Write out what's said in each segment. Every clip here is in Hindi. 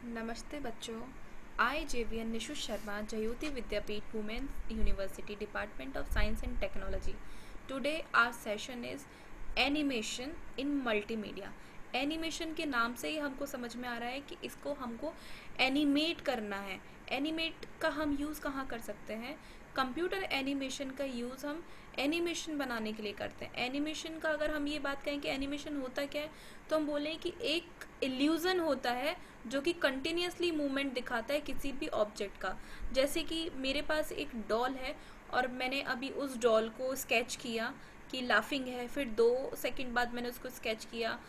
नमस्ते बच्चों। I JVN Nishu Sharma, Jyoti Vidyapeeth women's university, department of science and technology. Today our session is animation in multimedia. Animation के नाम से ही हमको समझ में आ रहा है कि इसको हमको एनिमेट करना है. एनिमेट का हम यूज़ कहाँ कर सकते हैं? कंप्यूटर एनिमेशन का यूज़ हम एनिमेशन बनाने के लिए करते हैं. एनिमेशन का अगर हम ये बात कहें कि एनिमेशन होता क्या है, तो हम बोलें कि एक इल्यूज़न होता है जो कि कंटिन्यूसली मूवमेंट दिखाता है किसी भी ऑब्जेक्ट का. जैसे कि मेरे पास एक डॉल है और मैंने अभी उस डॉल को स्केच किया कि लाफिंग है, फिर 2 सेकंड बाद मैंने उसको स्केच किया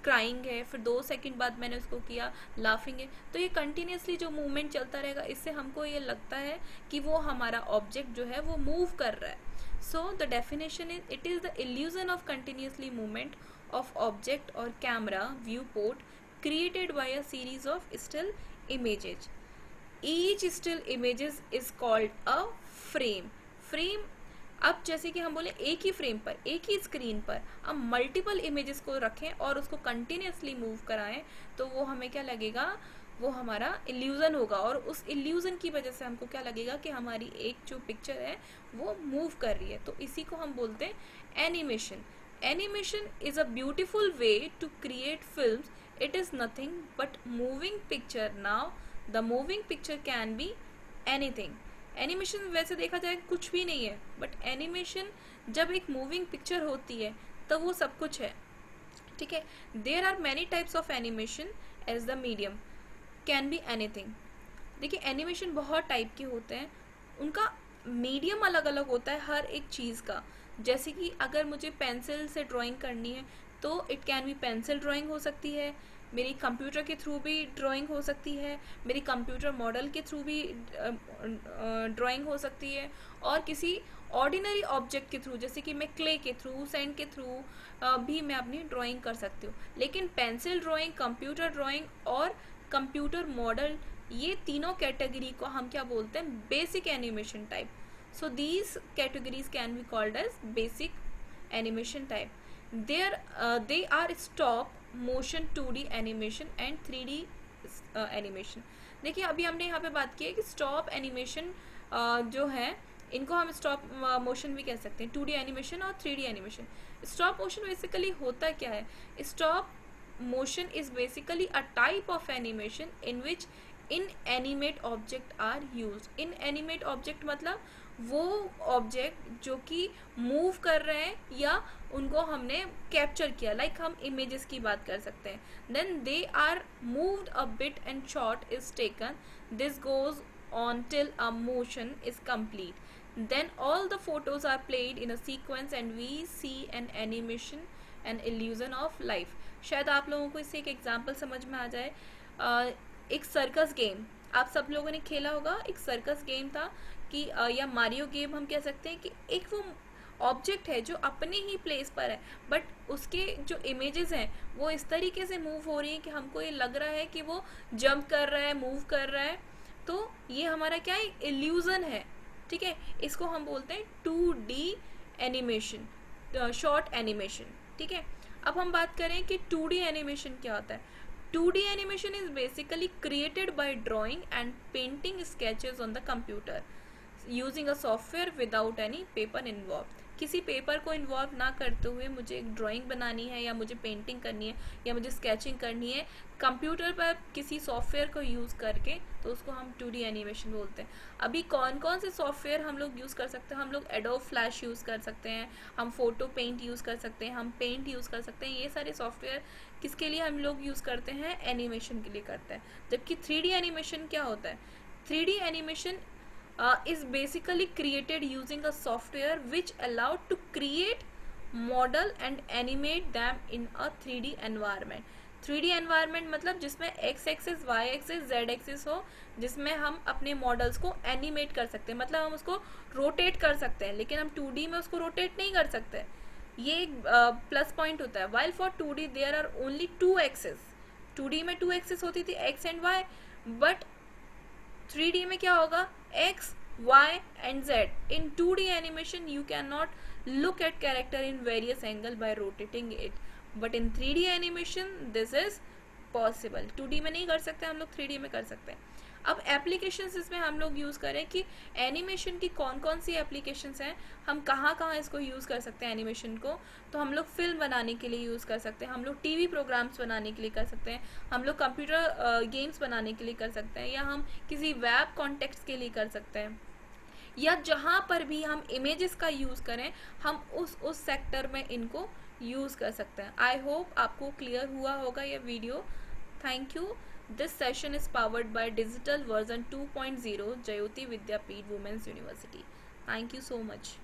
क्राइंग है, फिर 2 सेकंड बाद मैंने उसको किया लाफिंग है. तो ये कंटिन्यूसली जो मूवमेंट चलता रहेगा, इससे हमको ये लगता है कि वो हमारा ऑब्जेक्ट जो है वो मूव कर रहा है. So the definition is, it is the illusion of continuously movement of object or camera viewport created by a series of still images. Each still images is called a frame. Frame, अब जैसे कि हम बोले एक ही फ्रेम पर, एक ही स्क्रीन पर हम मल्टीपल इमेजेस को रखें और उसको कंटिन्यूसली मूव कराएं, तो वो हमें क्या लगेगा? वो हमारा इल्यूज़न होगा. और उस इल्यूज़न की वजह से हमको क्या लगेगा कि हमारी एक जो पिक्चर है वो मूव कर रही है. तो इसी को हम बोलते हैं animation. Animation is a beautiful way to create films. It is nothing but moving picture. Now the moving picture can be anything. Animation वैसे देखा जाए कुछ भी नहीं है, बट एनिमेशन जब एक मूविंग पिक्चर होती है तो वो सब कुछ है. ठीक है. There are many types of animation as the medium can be anything. देखिए, एनिमेशन बहुत टाइप के होते हैं, उनका मीडियम अलग अलग होता है हर एक चीज़ का. जैसे कि अगर मुझे पेंसिल से ड्राइंग करनी है तो it can be pencil drawing हो सकती है, मेरी कंप्यूटर के थ्रू भी ड्राइंग हो सकती है, मेरी कंप्यूटर मॉडल के थ्रू भी ड्राइंग हो सकती है, और किसी ऑर्डिनरी ऑब्जेक्ट के थ्रू जैसे कि मैं क्ले के थ्रू, सैंड के थ्रू भी मैं अपनी ड्राइंग कर सकती हूँ. लेकिन पेंसिल ड्राइंग, कंप्यूटर ड्राइंग और कंप्यूटर मॉडल, ये तीनों कैटेगरी को हम क्या बोलते हैं? Basic animation type. So these categories can be called as basic animation type. they are stop motion 2D animation and 3D animation. देखिए, अभी हमने यहाँ पे बात की है कि स्टॉप एनिमेशन जो है, इनको हम स्टॉप मोशन भी कह सकते हैं, 2D एनिमेशन और 3D animation. Stop motion basically होता क्या है? Stop motion is basically a type of animation in which inanimate object are used. inanimate object मतलब वो ऑब्जेक्ट जो कि मूव कर रहे हैं या उनको हमने कैप्चर किया, लाइक हम इमेजेस की बात कर सकते हैं. Then they are moved a bit and shot is taken. This goes on till a motion is complete. Then all the photos are played in a sequence and we see an animation, an illusion of life. शायद आप लोगों को इससे एक एग्जांपल समझ में आ जाए. एक सर्कस गेम आप सब लोगों ने खेला होगा. एक सर्कस गेम था कि या मारियो गेम हम कह सकते हैं कि एक वो ऑब्जेक्ट है जो अपने ही प्लेस पर है, बट उसके जो इमेजेस हैं वो इस तरीके से मूव हो रही हैं कि हमको ये लग रहा है कि वो जंप कर रहा है, मूव कर रहा है. तो ये हमारा क्या है? इल्यूज़न है. ठीक है. इसको हम बोलते हैं 2D एनिमेशन, शॉर्ट एनिमेशन. ठीक है. अब हम बात करें कि 2D एनिमेशन क्या होता है. 2D animation is basically created by drawing and painting sketches on the computer using a software without any paper involve. किसी पेपर को इन्वॉल्व ना करते हुए मुझे एक ड्राइंग बनानी है या मुझे पेंटिंग करनी है या मुझे स्केचिंग करनी है कंप्यूटर पर किसी सॉफ्टवेयर को यूज़ करके, तो उसको हम 2D एनिमेशन बोलते हैं. अभी कौन कौन से सॉफ्टवेयर हम लोग यूज़ कर सकते हैं? हम लोग एडोब फ्लैश यूज़ कर सकते हैं, हम फोटो पेंट यूज़ कर सकते हैं, हम पेंट यूज़ कर सकते हैं. ये सारे सॉफ्टवेयर किसके लिए हम लोग यूज़ करते हैं? एनिमेशन के लिए करते हैं. जबकि 3D एनिमेशन क्या होता है? 3D animation is basically created using a software which allowed to create model and animate them in a 3D environment. 3D environment मतलब जिसमें x axis, y axis, z axis हो, जिसमें हम अपने मॉडल्स को एनिमेट कर सकते हैं. मतलब हम उसको रोटेट कर सकते हैं, लेकिन हम 2D में उसको रोटेट नहीं कर सकते. ये एक प्लस पॉइंट होता है. while for 2D there are only 2 axis. 2D में 2 एक्सिस होती थी, x and y, but 3D में क्या होगा? X, Y and Z. In 2D animation you cannot look at character in various angle by rotating it, but in 3D animation this is possible. 2D में नहीं कर सकते हम लोग, 3D में कर सकते हैं। अब एप्लीकेशंस इसमें हम लोग यूज़ करें कि एनिमेशन की कौन कौन सी एप्लीकेशंस हैं, हम कहाँ कहाँ इसको यूज़ कर सकते हैं एनिमेशन को। तो हम लोग फिल्म बनाने के लिए यूज़ कर सकते हैं, हम लोग टीवी प्रोग्राम्स बनाने के लिए कर सकते हैं, हम लोग कंप्यूटर गेम्स बनाने के लिए कर सकते हैं, या हम किसी वेब कॉन्टेक्स्ट के लिए कर सकते हैं, या जहाँ पर भी हम इमेजेस का यूज़ करें हम उस सेक्टर में इनको यूज़ कर सकते हैं। आई होप आपको क्लियर हुआ होगा ये video. Thank you. This session is powered by digital version 2.0 Jyoti Vidyapeeth women's university. Thank you so much.